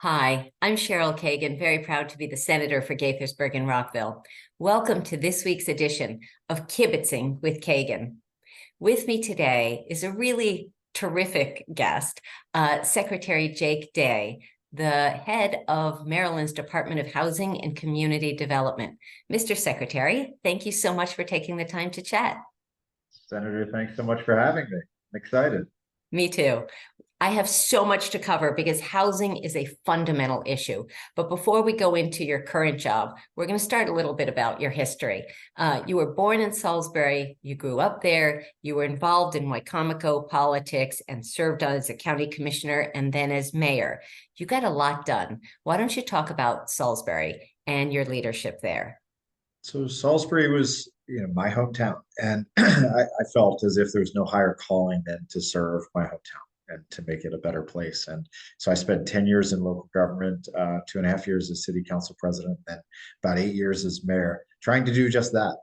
Hi, I'm Cheryl Kagan, very proud to be the Senator for Gaithersburg and Rockville. Welcome to this week's edition of Kibbitzing with Kagan. With me today is a really terrific guest, Secretary Jake Day, the head of Maryland's Department of Housing and Community Development. Mr. Secretary, thank you so much for taking the time to chat. Senator, thanks so much for having me. I'm excited. Me too. I have so much to cover because housing is a fundamental issue. But before we go into your current job, we're going to start a little bit about your history. You were born in Salisbury, you grew up there, you were involved in Wycomico politics and served as a county commissioner and then as mayor. You got a lot done. Why don't you talk about Salisbury and your leadership there? So Salisbury was, my hometown, and I felt as if there was no higher calling than to serve my hometown and to make it a better place. And so I spent 10 years in local government, 2.5 years as city council president, then about 8 years as mayor, trying to do just that.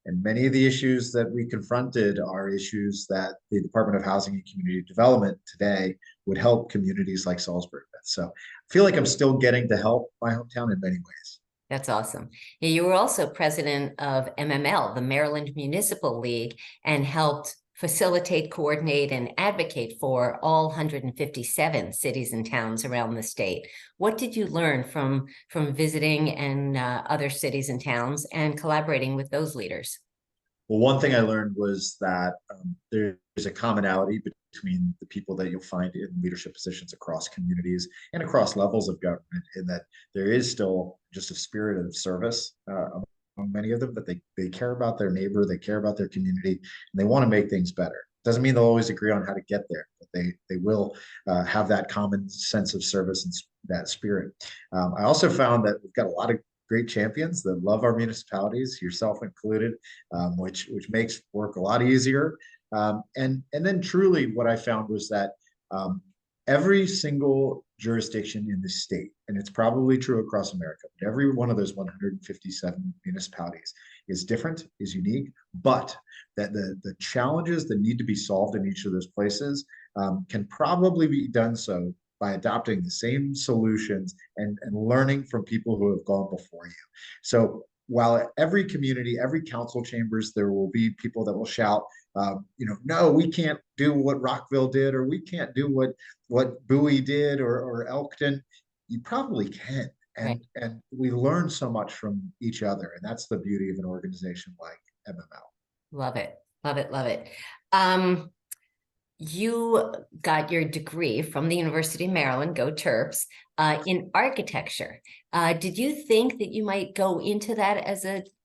And many of the issues that we confronted are issues that the Department of Housing and Community Development today would help communities like Salisbury with. So I feel like I'm still getting to help my hometown in many ways. That's awesome. You were also president of MML, the Maryland Municipal League, and helped facilitate, coordinate, and advocate for all 157 cities and towns around the state. What did you learn from visiting and other cities and towns and collaborating with those leaders? Well, one thing I learned was that there's a commonality between the people that you'll find in leadership positions across communities and across levels of government, in that there is still just a spirit of service among many of them, that they care about their neighbor, they care about their community, and they want to make things better. Doesn't mean they'll always agree on how to get there, but they will have that common sense of service and that spirit. I also found that we've got a lot of great champions that love our municipalities, yourself included, which makes work a lot easier. And then truly, what I found was that every single jurisdiction in the state, and it's probably true across America, but every one of those 157 municipalities is different, is unique, but that the challenges that need to be solved in each of those places can probably be done so by adopting the same solutions and learning from people who have gone before you. So while at every community, every council chambers, there will be people that will shout, no, we can't do what Rockville did, or we can't do what Bowie did, or Elkton. You probably can. Right. And we learn so much from each other. And that's the beauty of an organization like MML. Love it. Love it. Love it. You got your degree from the University of Maryland, go Terps, in architecture. Did you think that you might go into that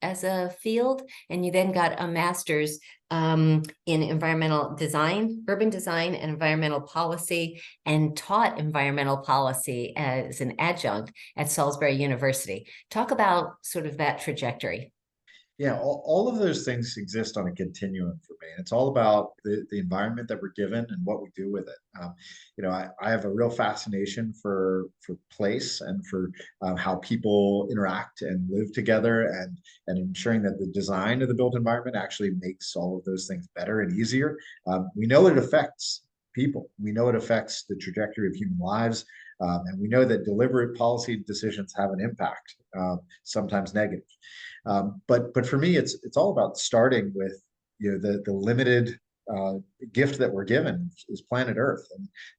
as a field? And you then got a master's in environmental design, urban design, and environmental policy, and taught environmental policy as an adjunct at Salisbury University. Talk about sort of that trajectory. Yeah, all of those things exist on a continuum for me. And it's all about the environment that we're given and what we do with it. I have a real fascination for place and for how people interact and live together, and ensuring that the design of the built environment actually makes all of those things better and easier. We know it affects people. We know it affects the trajectory of human lives. And we know that deliberate policy decisions have an impact, sometimes negative. But for me, it's all about starting with the limited gift that we're given is planet Earth,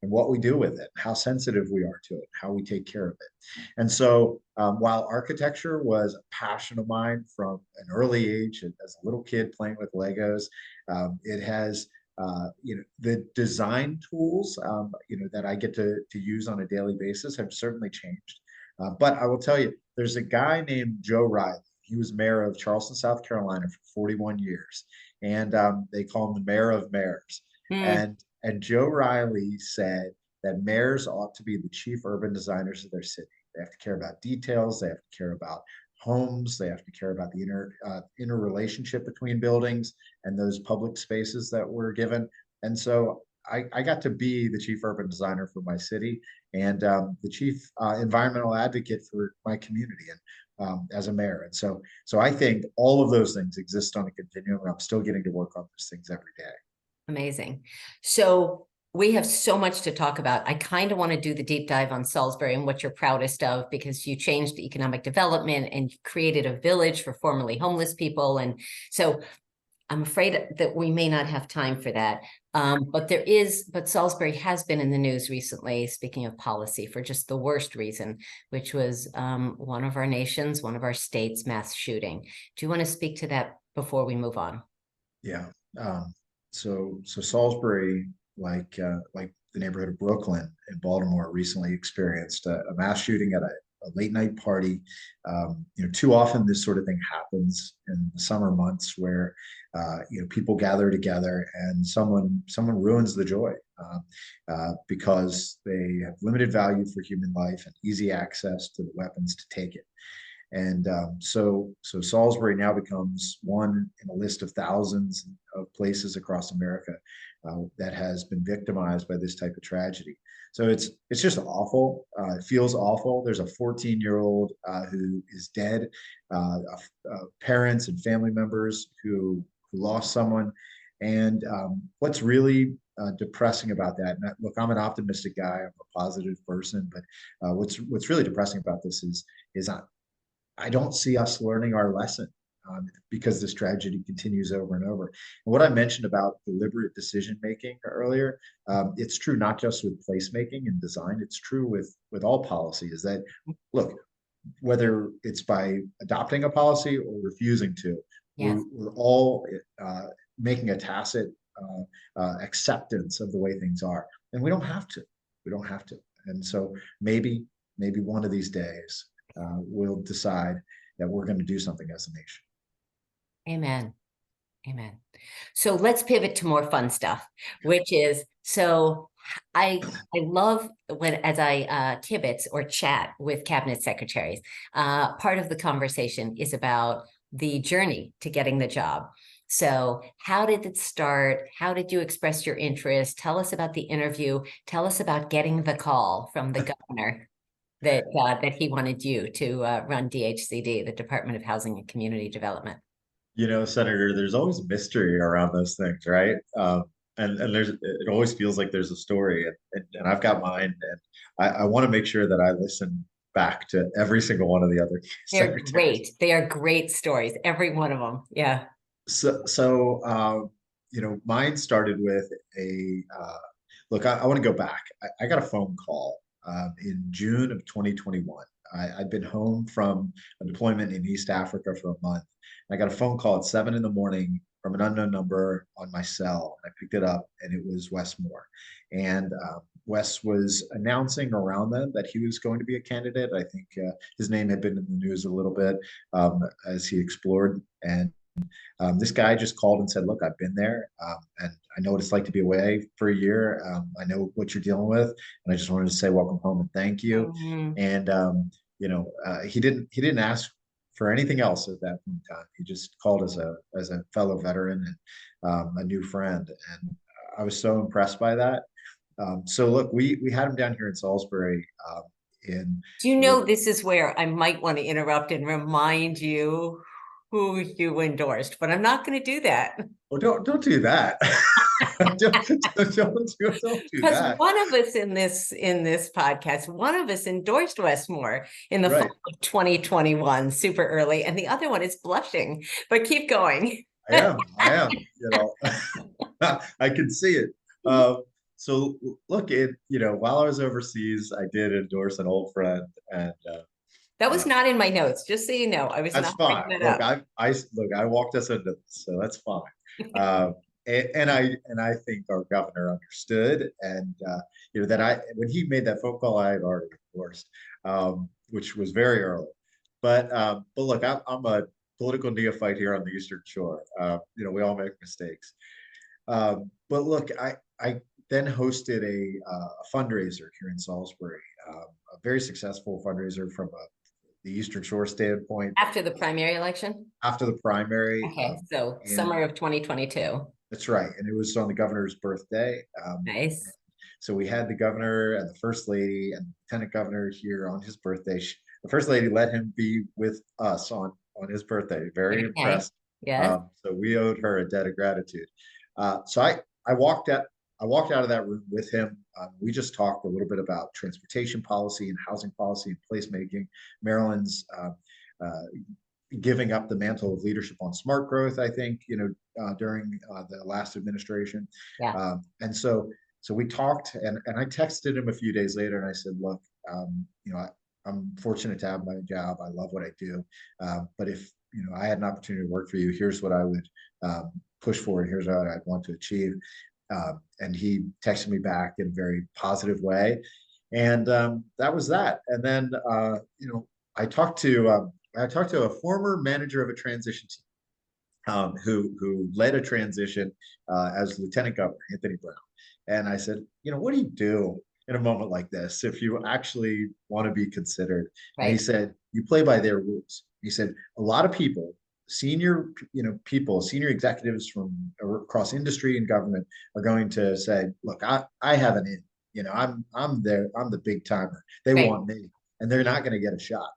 and what we do with it, how sensitive we are to it, how we take care of it. And so while architecture was a passion of mine from an early age, as a little kid playing with Legos, it has the design tools that I get to use on a daily basis have certainly changed. But I will tell you, there's a guy named Joe Riley. He was mayor of Charleston, South Carolina for 41 years. And they call him the mayor of mayors. Mm. And Joe Riley said that mayors ought to be the chief urban designers of their city. They have to care about details. They have to care about homes. They have to care about the interrelationship between buildings and those public spaces that we're given. And so I got to be the chief urban designer for my city, and the chief environmental advocate for my community, and as a mayor. And so I think all of those things exist on a continuum, and I'm still getting to work on those things every day. Amazing. So We have so much to talk about. I kind of want to do the deep dive on Salisbury and what you're proudest of, because you changed the economic development and you created a village for formerly homeless people. And so I'm afraid that we may not have time for that. But Salisbury has been in the news recently, speaking of policy, for just the worst reason, which was one of our states' mass shooting. Do you want to speak to that before we move on? Yeah. So Salisbury, like the neighborhood of Brooklyn in Baltimore, recently experienced a mass shooting at a late night party. Too often this sort of thing happens in the summer months where people gather together and someone ruins the joy because they have limited value for human life and easy access to the weapons to take it. And so Salisbury now becomes one in a list of thousands of places across America that has been victimized by this type of tragedy. So it's just awful. It feels awful. There's a 14-year-old who is dead, parents and family members who lost someone. And what's really depressing about that, and look, I'm an optimistic guy. I'm a positive person, but what's really depressing about this is I don't see us learning our lesson because this tragedy continues over and over. And what I mentioned about deliberate decision making earlier, it's true not just with placemaking and design. It's true with all policy. Is that, look, whether it's by adopting a policy or refusing to, Yes. we're all making a tacit acceptance of the way things are, and we don't have to. We don't have to. And so maybe one of these days we'll decide that we're going to do something as a nation. Amen. Amen. So let's pivot to more fun stuff, which is, so I love when, as I kibitz or chat with cabinet secretaries, part of the conversation is about the journey to getting the job. So how did it start? How did you express your interest? Tell us about the interview. Tell us about getting the call from the governor that he wanted you to run DHCD, the Department of Housing and Community Development. Senator, there's always mystery around those things, right? And it always feels like there's a story, and I've got mine, and I want to make sure that I listen back to every single one of the other They're secretaries. great. They are great stories, every one of them. Yeah. So mine started with a look. I want to go back. I got a phone call in June of 2021. I'd been home from a deployment in East Africa for a month. I got a phone call at 7 in the morning from an unknown number on my cell. I picked it up, and it was Wes Moore. And Wes was announcing around then that he was going to be a candidate. I think his name had been in the news a little bit as he explored. And this guy just called and said, look, I've been there, and I know what it's like to be away for a year. I know what you're dealing with, and I just wanted to say welcome home and thank you. Mm-hmm. And he didn't ask for anything else at that point in time. He just called as a fellow veteran and a new friend, and I was so impressed by that. So look, we had him down here in Salisbury. Do you know, this is where I might want to interrupt and remind you who you endorsed, but I'm not going to do that. Well, don't do that. don't do Because that. one of us in this podcast, one of us endorsed Wes Moore in the fall of 2021, super early, and the other one is blushing. But keep going. I am. I can see it. So look, while I was overseas, I did endorse an old friend, and that was not in my notes, just so you know. I was that's not fine. bringing that up. I walked us into this, so that's fine. And I think our governor understood, and that when he made that phone call, I had already endorsed, which was very early. But look, I'm a political neophyte here on the Eastern Shore. We all make mistakes. But look, I then hosted a fundraiser here in Salisbury, a very successful fundraiser from the Eastern Shore standpoint. After the primary election? After the primary. Okay, so summer of 2022. That's right. And it was on the governor's birthday. Nice. So we had the governor and the first lady and the lieutenant governor here on his birthday. The first lady let him be with us on his birthday. Very impressed. Yeah. So we owed her a debt of gratitude. So I walked I walked out of that room with him. We just talked a little bit about transportation policy and housing policy and placemaking. Maryland's giving up the mantle of leadership on smart growth, I think, during the last administration. Yeah. And so we talked, and I texted him a few days later, and I said, look, I'm fortunate to have my job. I love what I do. But if, I had an opportunity to work for you, here's what I would push for, and here's what I'd want to achieve. And he texted me back in a very positive way. And that was that. And then, I talked to a former manager of a transition team who led a transition as Lieutenant Governor Anthony Brown. And I said, what do you do in a moment like this if you actually want to be considered? Right. And he said, you play by their rules. He said, a lot of people, senior executives from across industry and government are going to say, look, I have an in, I'm the big timer. They Right. want me, and they're not going to get a shot.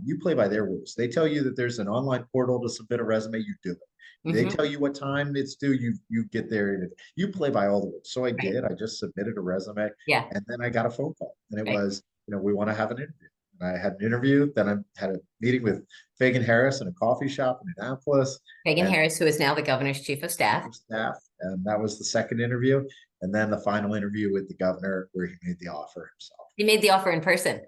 You play by their rules. They tell you that there's an online portal to submit a resume, you do it. They tell you what time it's due, you get there. You play by all the rules. So I did. I just submitted a resume, Yeah. and then I got a phone call, and it Right. was, we want to have an interview. And I had an interview. Then I had a meeting with Kagan Harris in a coffee shop in Annapolis. Kagan Harris, who is now the governor's chief of staff. And that was the second interview. And then the final interview with the governor, where he made the offer himself. He made the offer in person.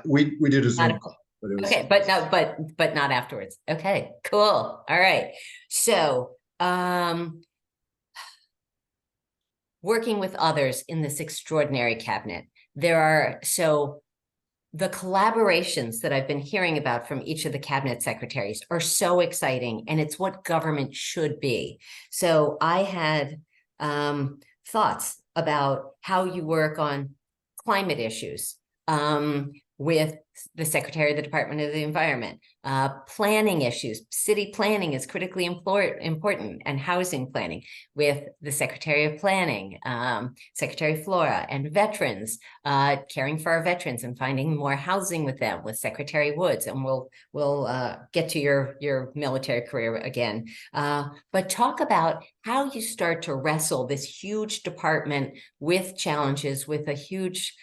We did a Zoom call. But it was, okay, but no, but not afterwards. Okay, cool. All right. So working with others in this extraordinary cabinet, the collaborations that I've been hearing about from each of the cabinet secretaries are so exciting, and it's what government should be. So I had thoughts about how you work on climate issues with the Secretary of the Department of the Environment, planning issues. City planning is critically important, and housing planning with the Secretary of Planning, Secretary Flora, and veterans, caring for our veterans and finding more housing with them with Secretary Woods. And we'll get to your military career again. But talk about how you start to wrestle this huge department with challenges, with a huge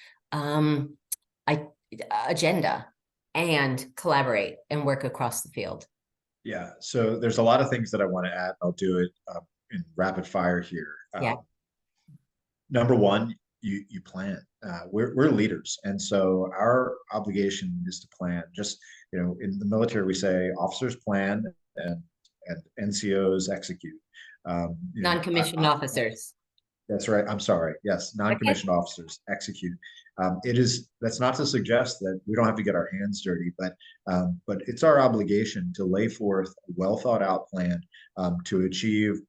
agenda, and collaborate and work across the field. Yeah, so there's a lot of things that I want to add. I'll do it in rapid fire here. Yeah. Number one, you plan. We're leaders, and so our obligation is to plan. Just in the military, we say officers plan and NCOs execute. Non-commissioned officers. That's right. I'm sorry. Yes, non-commissioned officers execute. That's not to suggest that we don't have to get our hands dirty, but it's our obligation to lay forth a well thought out plan to achieve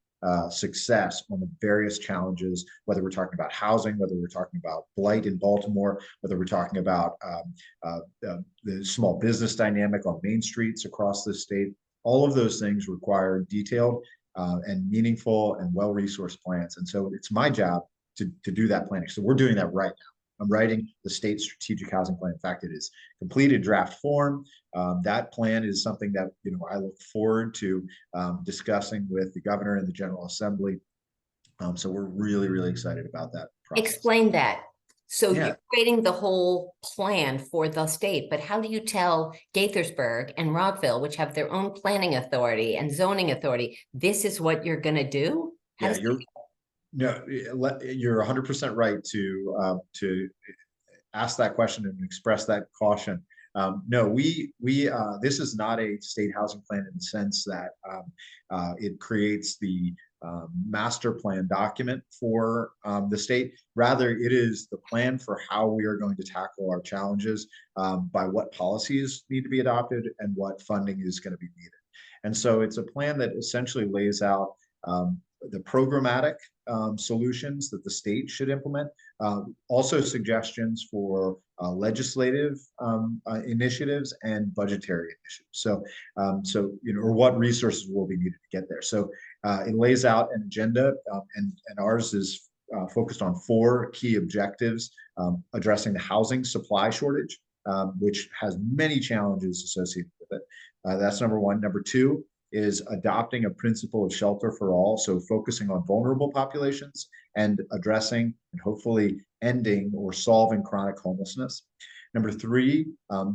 success on the various challenges, whether we're talking about housing, whether we're talking about blight in Baltimore, whether we're talking about the small business dynamic on main streets across the state. All of those things require detailed and meaningful and well-resourced plans. And so it's my job to do that planning. So we're doing that right now. I'm writing the state strategic housing plan. In fact, it is completed draft form. That plan is something that I look forward to discussing with the governor and the General Assembly. So we're really, really excited about that process. Explain that. So you're creating the whole plan for the state, but how do you tell Gaithersburg and Rockville, which have their own planning authority and zoning authority, this is what you're going to do? You're 100% right to ask that question and express that caution. This is not a state housing plan in the sense that it creates the master plan document for the state. Rather, it is the plan for how we are going to tackle our challenges by what policies need to be adopted and what funding is going to be needed. And so it's a plan that essentially lays out the programmatic solutions that the state should implement, also suggestions for legislative initiatives and budgetary initiatives. Or what resources will be needed to get there. So it lays out an agenda, and ours is focused on 4 key objectives, addressing the housing supply shortage, which has many challenges associated with it. That's number 1. Number 2, is adopting a principle of shelter for all. So focusing on vulnerable populations and addressing and hopefully ending or solving chronic homelessness. Number three,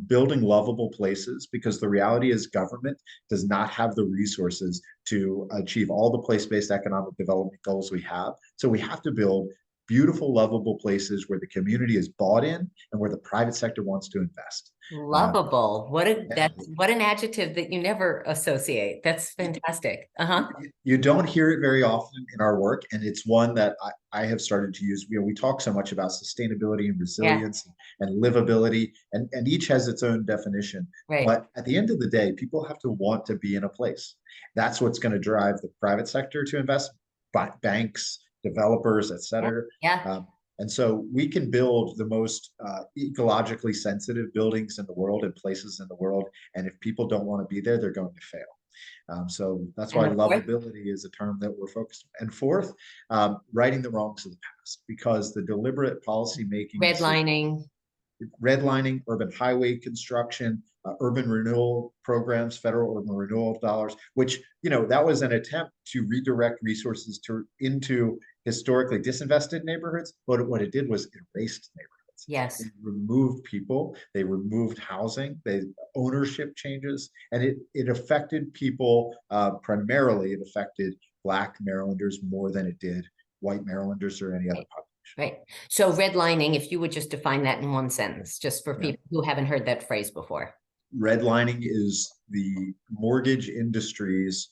building lovable places, because the reality is government does not have the resources to achieve all the place-based economic development goals we have. So we have to build beautiful, lovable places where the community is bought in and where the private sector wants to invest. Lovable. What an adjective that you never associate. That's fantastic. Uh-huh. You don't hear it very often in our work, and it's one that I have started to use. We talk so much about sustainability and Yeah, resilience and livability, and each has its own definition. right. But at the end of the day, people have to want to be in a place. That's what's going to drive the private sector to invest, banks, developers, et Yeah, cetera. yeah. And so we can build the most ecologically sensitive buildings in the world and places in the world. And if people don't want to be there, they're going to fail. So that's And why the fourth, lovability is a term that we're focused on. And fourth, righting the wrongs of the past, because the deliberate policy making decisions, redlining. redlining, urban highway construction, urban renewal programs, federal urban renewal dollars, which, that was an attempt to redirect resources into historically disinvested neighborhoods. But what it did was erased neighborhoods. Yes. It removed people, they removed housing, ownership changes, and it affected people, primarily it affected Black Marylanders more than it did white Marylanders or any other population. Right. So redlining, if you would just define that in one sentence, just for Yeah. people who haven't heard that phrase before. Redlining is the mortgage industry's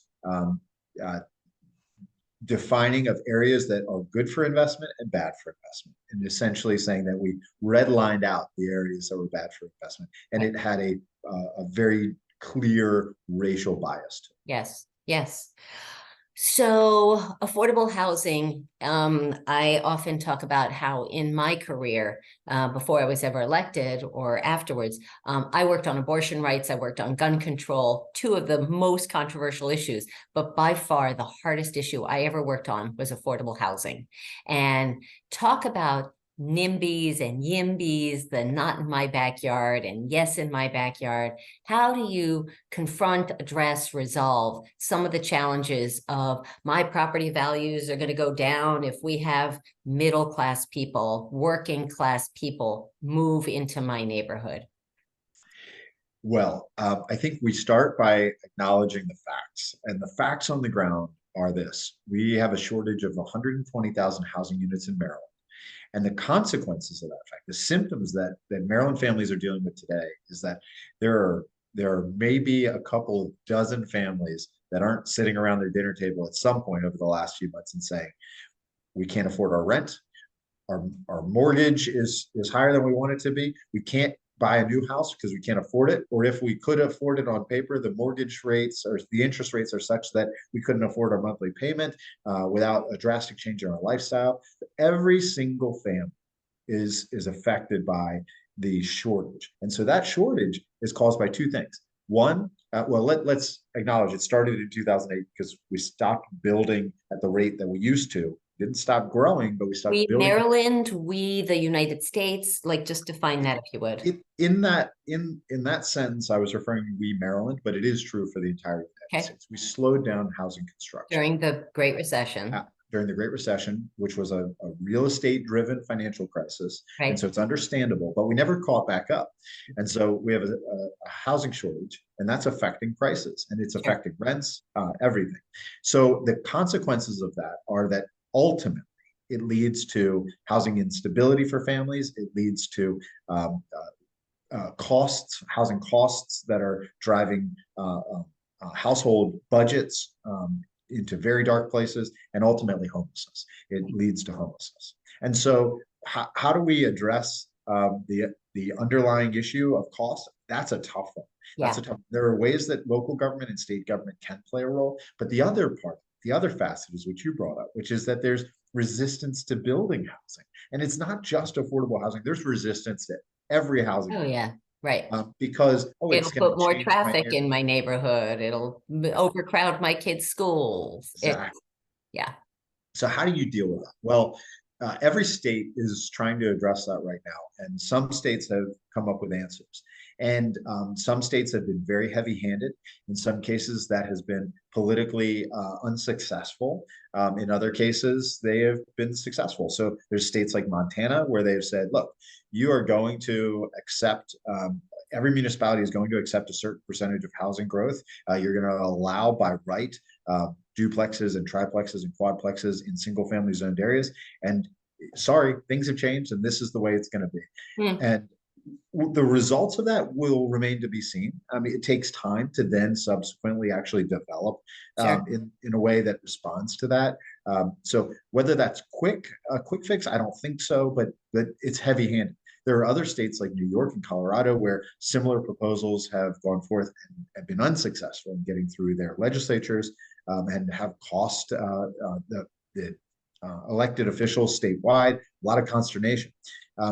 defining of areas that are good for investment and bad for investment, and essentially saying that we redlined out the areas that were bad for investment, and it had a very clear racial bias to it. Yes. Yes. So affordable housing, I often talk about how in my career, before I was ever elected or afterwards, I worked on abortion rights, I worked on gun control, two of the most controversial issues, but by far the hardest issue I ever worked on was affordable housing. And talk about NIMBYs and YIMBYs, the not in my backyard and yes in my backyard. How do you confront, address, resolve some of the challenges of my property values are going to go down if we have middle class people, working class people move into my neighborhood? Well, I think we start by acknowledging the facts, and the facts on the ground are this: we have a shortage of 120,000 housing units in Maryland. And the consequences of that fact, the symptoms that Maryland families are dealing with today, is that there are maybe a couple of dozen families that aren't sitting around their dinner table at some point over the last few months and saying, we can't afford our rent, our mortgage is higher than we want it to be, we can't buy a new house because we can't afford it, or if we could afford it on paper, the mortgage rates or the interest rates are such that we couldn't afford our monthly payment without a drastic change in our lifestyle. Every single family is affected by the shortage, and so that shortage is caused by two things. One, let's acknowledge it started in 2008 because we stopped building at the rate that we used to. Didn't stop growing, but we stopped We building. Maryland, we the United States, like just define that if you would. In that sentence, I was referring to we Maryland, but it is true for the entire United States. We slowed down housing construction During the Great Recession. During the Great Recession, which was a real estate driven financial crisis. Right. And so it's understandable, but we never caught back up. And so we have a housing shortage, and that's affecting prices, and it's affecting rents, everything. So the consequences of that are that ultimately it leads to housing instability for families. It leads to housing costs that are driving household budgets into very dark places, and ultimately homelessness. It leads to homelessness. And so how do we address the underlying issue of cost? That's a tough one. Yeah. There are ways that local government and state government can play a role, but the other facet is what you brought up, which is that there's resistance to building housing. And it's not just affordable housing. There's resistance to every housing. Oh, yeah. Right. Because it'll put more traffic in my neighborhood. It'll overcrowd my kids' schools. Exactly. Yeah. So how do you deal with that? Well, every state is trying to address that right now, and some states have come up with answers. And some states have been very heavy-handed. In some cases, that has been politically unsuccessful. In other cases, they have been successful. So there's states like Montana where they've said, look, you are going to accept every municipality is going to accept a certain percentage of housing growth. You're going to allow by right duplexes and triplexes and quadplexes in single family zoned areas. And sorry, things have changed and this is the way it's going to be. And the results of that will remain to be seen. I mean, it takes time to then subsequently actually develop in a way that responds to that. So whether that's a quick fix, I don't think so, but it's heavy-handed. There are other states like New York and Colorado where similar proposals have gone forth and have been unsuccessful in getting through their legislatures and have cost the elected officials statewide a lot of consternation.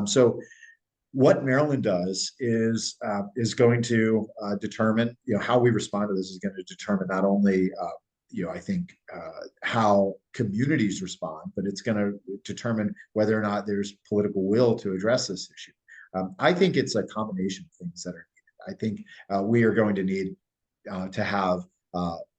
So what Maryland does is going to determine, how we respond to this is going to determine not only, I think how communities respond, but it's going to determine whether or not there's political will to address this issue. I think it's a combination of things that are needed. I think we are going to need to have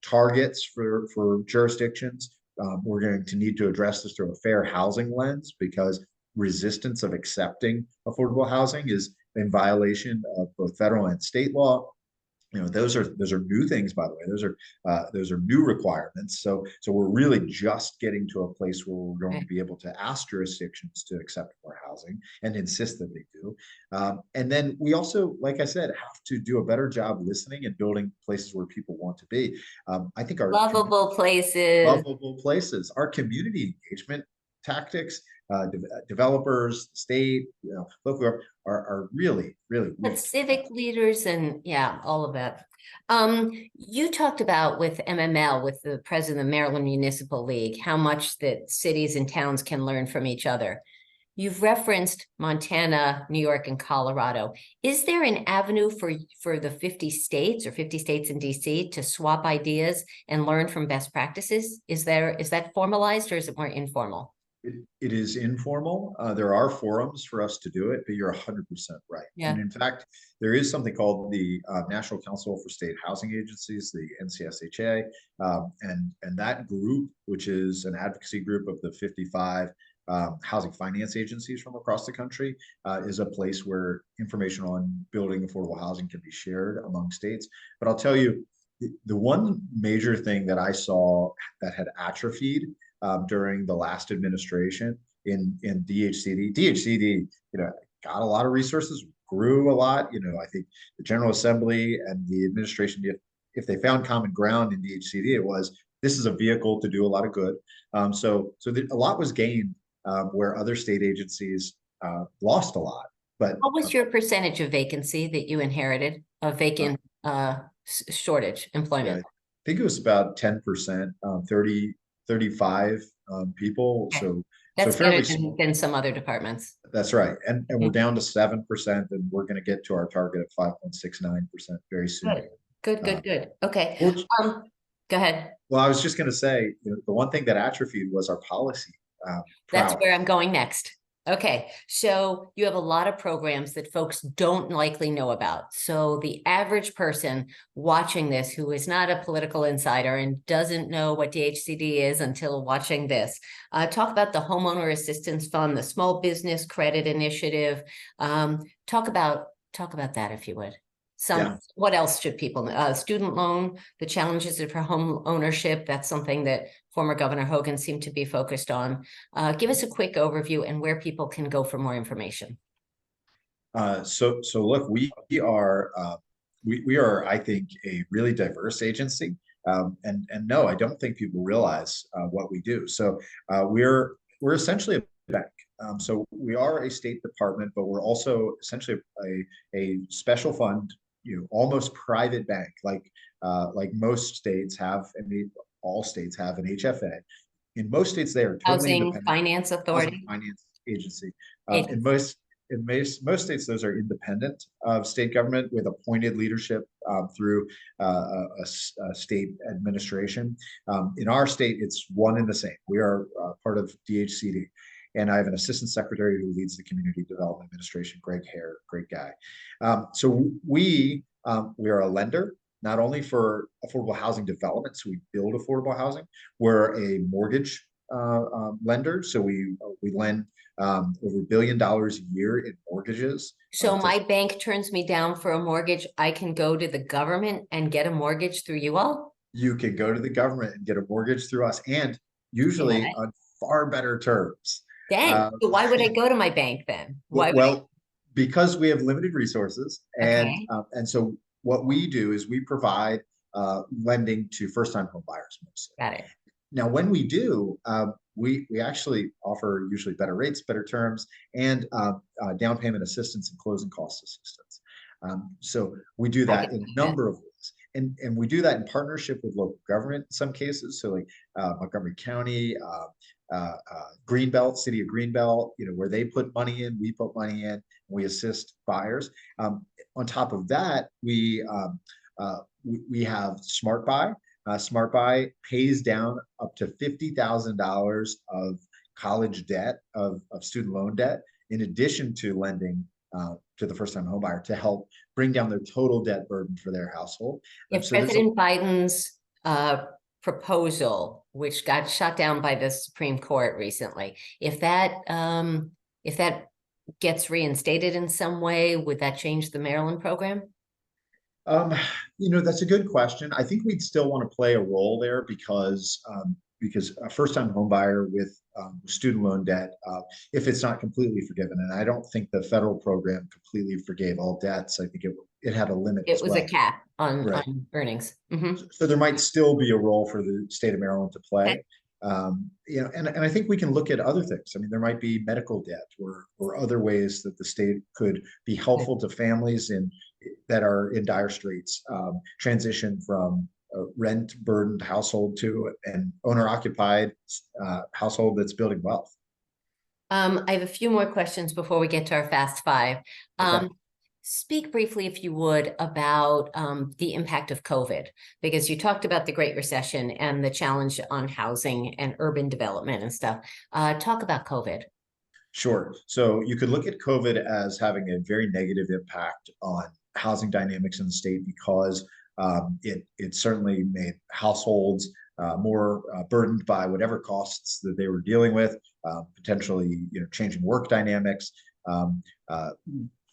targets for jurisdictions. We're going to need to address this through a fair housing lens because resistance of accepting affordable housing is in violation of both federal and state law. Those are new things, by the way. Those are new requirements. So we're really just getting to a place where we're going to be able to ask jurisdictions to accept more housing and insist that they do. And then we also, like I said, have to do a better job listening and building places where people want to be. I think our lovable places, our community engagement tactics, developers, state, local are really weak. But civic leaders and all of that. You talked about with MML, with the president of the Maryland Municipal League, how much that cities and towns can learn from each other. You've referenced Montana, New York, and Colorado. Is there an avenue for the 50 states or 50 states in DC to swap ideas and learn from best practices? Is that formalized or is it more informal? It is informal. There are forums for us to do it, but you're 100% right. Yeah. And in fact, there is something called the National Council for State Housing Agencies, the NCSHA, and that group, which is an advocacy group of the 55 housing finance agencies from across the country, is a place where information on building affordable housing can be shared among states. But I'll tell you, the one major thing that I saw that had atrophied during the last administration in DHCD. DHCD, got a lot of resources, grew a lot. I think the General Assembly and the administration, if they found common ground in DHCD, it was this is a vehicle to do a lot of good. So a lot was gained where other state agencies lost a lot. But what was your percentage of vacancy that you inherited of vacant shortage employment? Yeah, I think it was about 10%, 35 people. Okay. So That's fairly better small. than some other departments. That's right. And we're down to 7%, and we're going to get to our target of 5.69% very soon. Good. Okay. Go ahead. Well, I was just going to say, the one thing that atrophied was our policy. That's where I'm going next. Okay, so you have a lot of programs that folks don't likely know about. So the average person watching this who is not a political insider and doesn't know what DHCD is until watching this, talk about the Homeowner Assistance Fund, the Small Business Credit Initiative. Talk about that if you would. What else should people know? Student loan, the challenges for home ownership. That's something that former Governor Hogan seemed to be focused on. Give us a quick overview and where people can go for more information. So look, we are, I think, a really diverse agency. And no, I don't think people realize what we do. So we're essentially a bank. So we are a state department, but we're also essentially a special fund, almost private bank, like most states have, and all states have an HFA. In most states, they are totally Housing Finance Authority, Housing Finance Agency. In most states, those are independent of state government with appointed leadership through a state administration. In our state, it's one and the same. We are part of DHCD. and I have an assistant secretary who leads the community development administration, Greg Hare, great guy. So we are a lender, not only for affordable housing development, so we build affordable housing. We're a mortgage lender, so we lend over $1 billion a year in mortgages. So my bank turns me down for a mortgage. I can go to the government and get a mortgage through you all? You can go to the government and get a mortgage through us, and usually on far better terms. Dang. So why would I go to my bank then? Why well, because we have limited resources, and Okay. so what we do is we provide lending to first-time home buyers mostly. Got it. Now, when we do, we actually offer usually better rates, better terms, and down payment assistance and closing cost assistance. So we do that in a number of ways. And we do that in partnership with local government in some cases. So like Montgomery County, Greenbelt, City of Greenbelt, where they put money in, we put money in, and we assist buyers. On top of that, we have Smart Buy. Smart Buy pays down up to $50,000 of college debt, of student loan debt, in addition to lending to the first-time homebuyer to help bring down their total debt burden for their household. If President Biden's proposal, which got shut down by the Supreme Court recently, if that gets reinstated in some way, would that change the Maryland program? That's a good question. I think we'd still want to play a role there because a first-time home buyer with student loan debt, if it's not completely forgiven, and I don't think the federal program completely forgave all debts. I think it had a limit. It was a cap on earnings. So there might still be a role for the state of Maryland to play. Okay. And I think we can look at other things. I mean, there might be medical debt or other ways that the state could be helpful to families that are in dire straits, transition from a rent burdened household to an owner occupied household that's building wealth. I have a few more questions before we get to our Fast Five. Okay. Speak briefly, if you would, about the impact of COVID, because you talked about the Great Recession and the challenge on housing and urban development and stuff. Talk about COVID. Sure. So you could look at COVID as having a very negative impact on housing dynamics in the state because it certainly made households more burdened by whatever costs that they were dealing with, potentially changing work dynamics.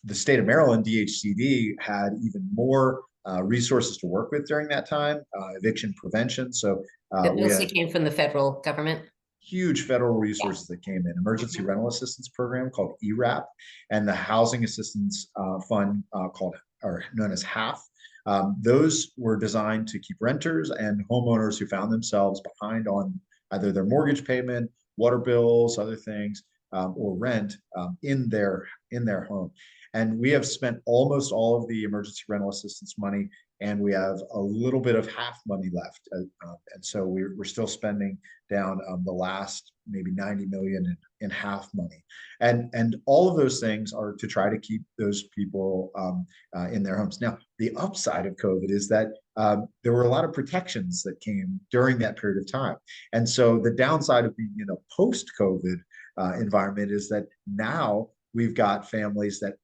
The state of Maryland, DHCD, had even more resources to work with during that time, eviction prevention. So that mostly came from the federal government. Huge federal resources that came in, emergency rental assistance program called ERAP, and the housing assistance fund known as HAF. Those were designed to keep renters and homeowners who found themselves behind on either their mortgage payment, water bills, other things, or rent in their home. And we have spent almost all of the emergency rental assistance money, and we have a little bit of HAF money left. And so we're still spending down the last maybe 90 million in HAF money. And all of those things are to try to keep those people in their homes. Now, the upside of COVID is that there were a lot of protections that came during that period of time. And so the downside of being in a post-COVID environment is that now we've got families that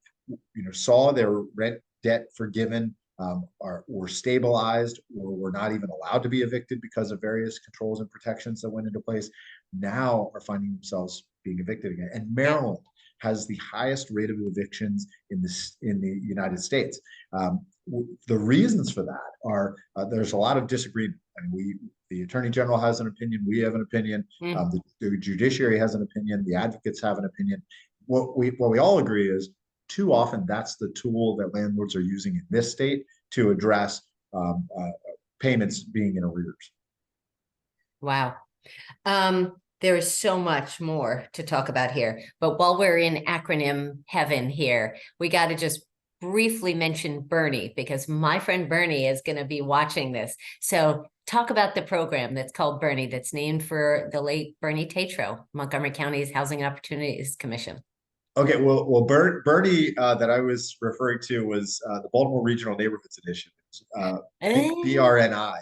saw their rent debt forgiven, were stabilized, or were not even allowed to be evicted because of various controls and protections that went into place, now are finding themselves being evicted again. And Maryland has the highest rate of evictions in the United States. The reasons for that are there's a lot of disagreement. I mean, the Attorney General has an opinion, we have an opinion, the judiciary has an opinion, the advocates have an opinion. What we all agree is too often that's the tool that landlords are using in this state to address payments being in arrears. Wow. There is so much more to talk about here, but while we're in acronym heaven here, we got to just briefly mention Bernie, because my friend Bernie is going to be watching this. So talk about the program that's called Bernie, that's named for the late Bernie Tatro, Montgomery County's Housing and Opportunities Commission. Okay, well, Bernie that I was referring to was the Baltimore Regional Neighborhoods Initiative, BRNI.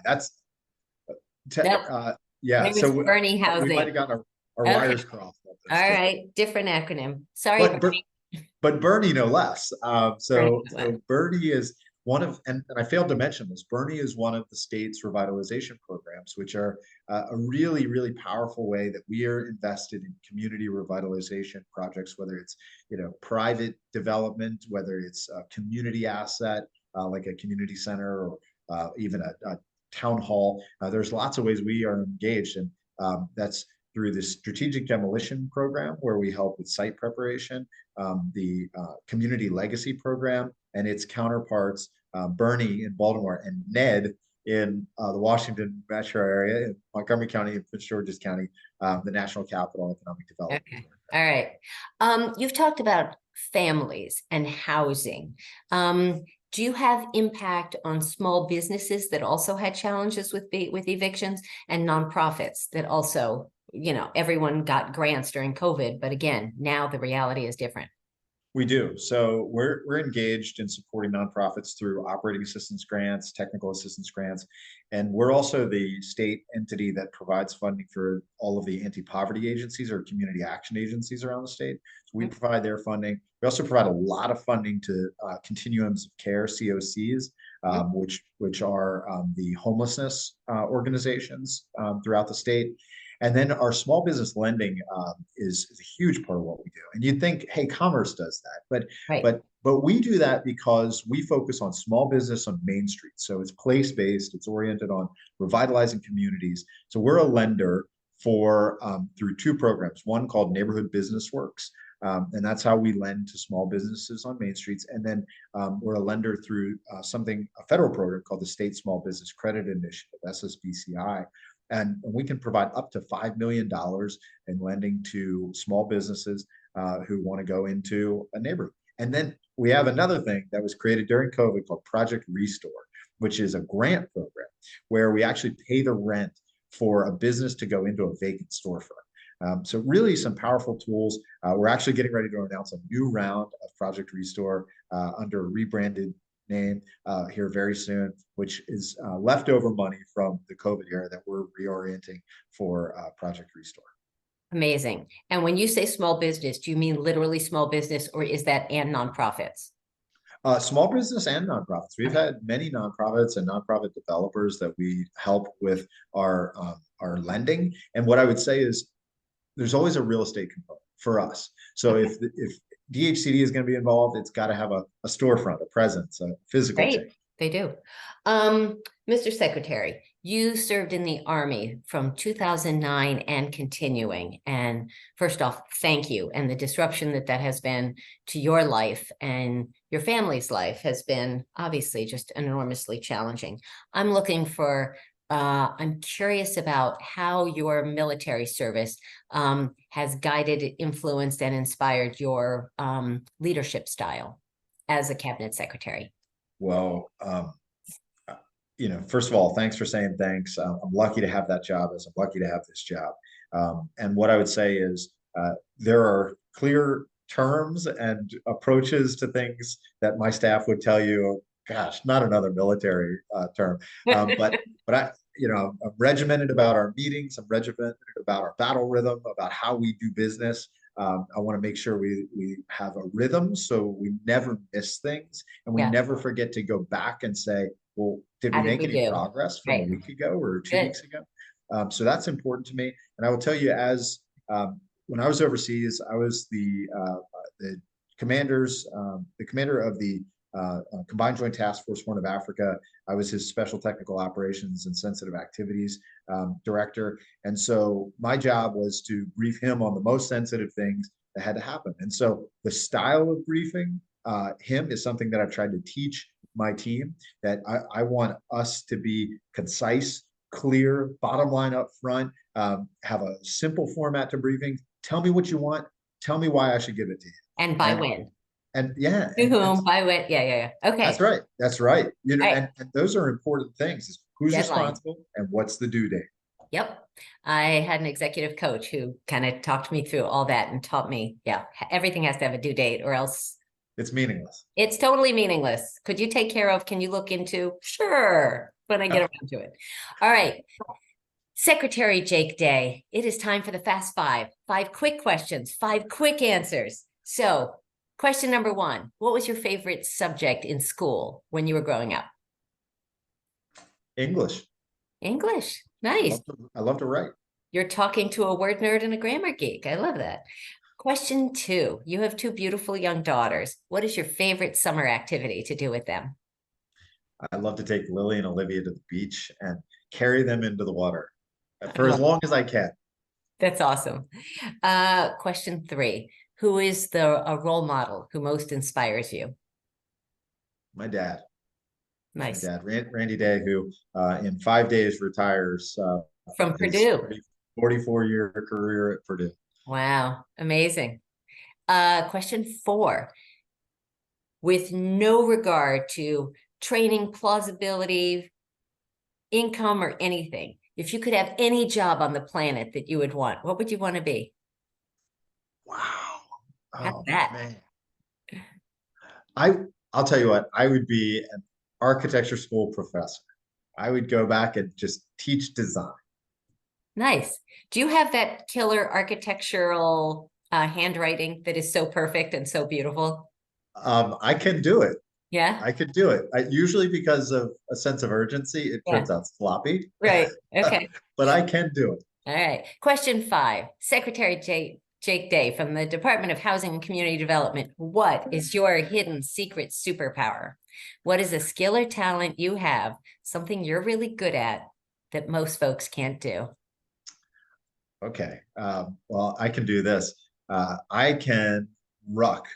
Yeah. So Bernie housing. we might have gotten our wires crossed. those All two. right, different acronym. Sorry. But but Bernie no less. Bernie, So Bernie is one of, and I failed to mention this, Bernie is one of the state's revitalization programs, which are a really, really powerful way that we are invested in community revitalization projects, whether it's, private development, whether it's a community asset, like a community center, or even a town hall. There's lots of ways we are engaged, and that's through the strategic demolition program, where we help with site preparation, the community legacy program and its counterparts, Bernie in Baltimore and Ned in the Washington metro area, in Montgomery County and Prince George's County, the National Capital Economic Development. Okay. All right. You've talked about families and housing. Do you have impact on small businesses that also had challenges with evictions, and nonprofits that also, everyone got grants during COVID, but again, now the reality is different? We do. So we're engaged in supporting nonprofits through operating assistance grants, technical assistance grants, and we're also the state entity that provides funding for all of the anti-poverty agencies or community action agencies around the state. So we provide their funding. We also provide a lot of funding to continuums of care, COCs, which are the homelessness organizations throughout the state. And then our small business lending is a huge part of what we do. And you'd think, hey, Commerce does that, but we do that because we focus on small business on Main Street. So it's place-based, it's oriented on revitalizing communities. So we're a lender for through two programs, one called Neighborhood Business Works. And that's how we lend to small businesses on Main Streets. And then we're a lender through a federal program called the State Small Business Credit Initiative, SSBCI. And we can provide up to $5 million in lending to small businesses who want to go into a neighborhood. And then we have another thing that was created during COVID called Project Restore, which is a grant program where we actually pay the rent for a business to go into a vacant storefront. So really some powerful tools. We're actually getting ready to announce a new round of Project Restore under a rebranded name here very soon, which is leftover money from the COVID era that we're reorienting for Project Restore. Amazing. And when you say small business, do you mean literally small business, or is that and nonprofits? Small business and nonprofits. We've had many nonprofits and nonprofit developers that we help with our lending. And what I would say is there's always a real estate component for us. So if DHCD is going to be involved, it's got to have a storefront, a presence, a physical change. They do. Mr. Secretary, you served in the Army from 2009 and continuing. And first off, thank you. And the disruption that has been to your life and your family's life has been obviously just enormously challenging. I'm curious about how your military service has guided, influenced, and inspired your leadership style as a cabinet secretary. Well, first of all, thanks for saying thanks. I'm lucky to have that job, as I'm lucky to have this job. And what I would say is there are clear terms and approaches to things that my staff would tell you, gosh, not another military term. But I'm regimented about our meetings. I'm regimented about our battle rhythm, about how we do business. I want to make sure we have a rhythm so we never miss things, and we never forget to go back and say, well, did we make any progress from a week ago or 2 weeks ago? So that's important to me. And I will tell you, as when I was overseas, I was the commander of the Combined Joint Task Force Horn of Africa. I was his Special Technical Operations and Sensitive Activities Director. And so my job was to brief him on the most sensitive things that had to happen. And so the style of briefing him is something that I've tried to teach my team, that I want us to be concise, clear, bottom line up front, have a simple format to briefing. Tell me what you want. Tell me why I should give it to you. And by when. And yeah. To whom, by when. Yeah. Okay. That's right. And those are important things. Is who's responsible and what's the due date. Yep. I had an executive coach who kind of talked me through all that and taught me, everything has to have a due date or else it's meaningless. It's totally meaningless. Could you take care of, can you look into? Sure. When I get around to it. All right. Secretary Jake Day, it is time for the Fast Five. 5 quick questions, 5 quick answers. So, question number 1, what was your favorite subject in school when you were growing up? English. English. Nice. I love to write. You're talking to a word nerd and a grammar geek. I love that. Question 2, you have 2 beautiful young daughters. What is your favorite summer activity to do with them? I love to take Lily and Olivia to the beach and carry them into the water for as long as I can. That's awesome. Question 3, who is a role model who most inspires you? My dad. Nice. My dad, Randy Day, who in 5 days retires From Purdue. 44-year career at Purdue. Wow, amazing. Question 4, with no regard to training, plausibility, income, or anything, if you could have any job on the planet that you would want, what would you want to be? Wow. How's that? Man. I'll tell you what, I would be an architecture school professor. I would go back and just teach design. Nice. Do you have that killer architectural handwriting that is so perfect and so beautiful? I can do it. Yeah. I could do it. Usually because of a sense of urgency, it turns out sloppy. Right. Okay. But I can do it. All right. Question 5, Secretary Jake Day from the Department of Housing and Community Development. What is your hidden secret superpower? What is a skill or talent you have, something you're really good at that most folks can't do? Okay. Well, I can do this. I can ruck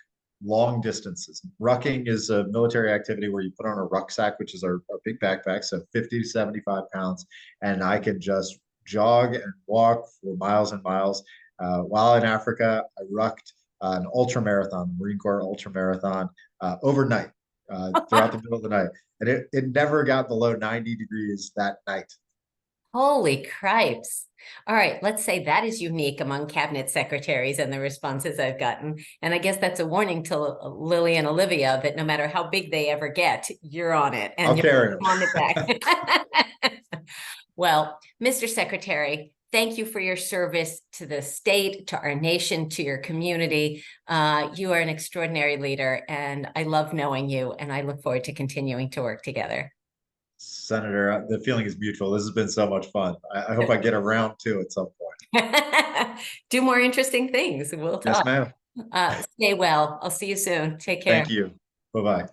long distances. Rucking is a military activity where you put on a rucksack, which is our big backpack, so 50 to 75 pounds, and I can just jog and walk for miles and miles. While in Africa, I rucked an ultra marathon, Marine Corps ultra marathon, overnight, throughout the middle of the night, and it never got below 90 degrees that night. Holy cripes. All right, let's say that is unique among cabinet secretaries and the responses I've gotten. And I guess that's a warning to Lily and Olivia that no matter how big they ever get, you're on it. And I'll carry them. On it back. Well, Mr. Secretary, thank you for your service to the state, to our nation, to your community. You are an extraordinary leader, and I love knowing you, and I look forward to continuing to work together. Senator, the feeling is mutual. This has been so much fun. I hope I get around to at some point. Do more interesting things. We'll talk. Yes, ma'am. Stay well. I'll see you soon. Take care. Thank you. Bye-bye.